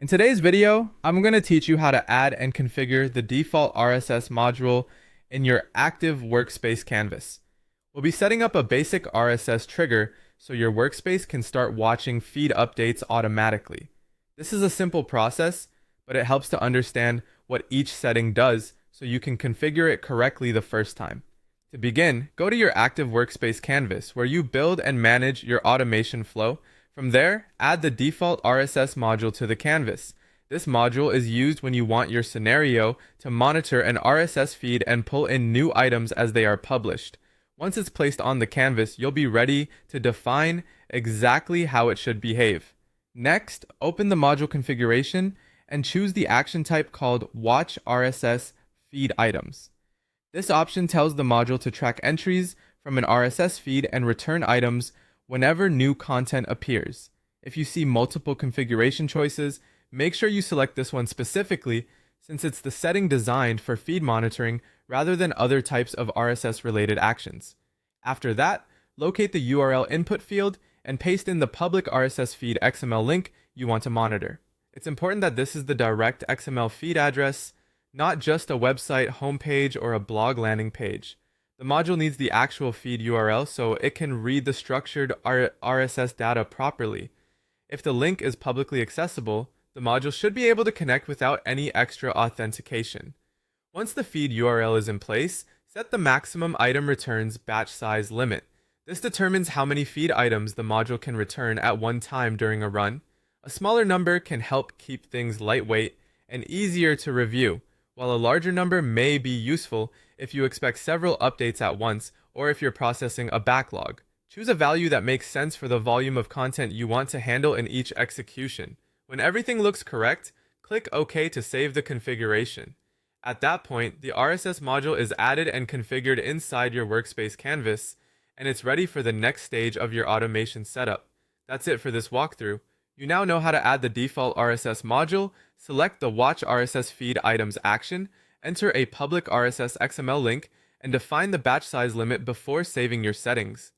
In today's video, I'm going to teach you how to add and configure the default RSS module in your active workspace canvas. We'll be setting up a basic RSS trigger so your workspace can start watching feed updates automatically. This is a simple process, but it helps to understand what each setting does so you can configure it correctly the first time. To begin, go to your active workspace canvas where you build and manage your automation flow. From there, add the default RSS module to the canvas. This module is used when you want your scenario to monitor an RSS feed and pull in new items as they are published. Once it's placed on the canvas, you'll be ready to define exactly how it should behave. Next, open the module configuration and choose the action type called Watch RSS Feed Items. This option tells the module to track entries from an RSS feed and return items whenever new content appears. If you see multiple configuration choices, make sure you select this one specifically since it's the setting designed for feed monitoring rather than other types of RSS-related actions. After that, locate the URL input field and paste in the public RSS feed XML link you want to monitor. It's important that this is the direct XML feed address, not just a website homepage or a blog landing page. The module needs the actual feed URL so it can read the structured RSS data properly. If the link is publicly accessible, the module should be able to connect without any extra authentication. Once the feed URL is in place, set the maximum item returns batch size limit. This determines how many feed items the module can return at one time during a run. A smaller number can help keep things lightweight and easier to review, while a larger number may be useful if you expect several updates at once or if you're processing a backlog. Choose a value that makes sense for the volume of content you want to handle in each execution. When everything looks correct, click OK to save the configuration. At that point, the RSS module is added and configured inside your workspace canvas, and it's ready for the next stage of your automation setup. That's it for this walkthrough. You now know how to add the default RSS module, select the Watch RSS Feed Items action, enter a public RSS XML link, and define the batch size limit before saving your settings.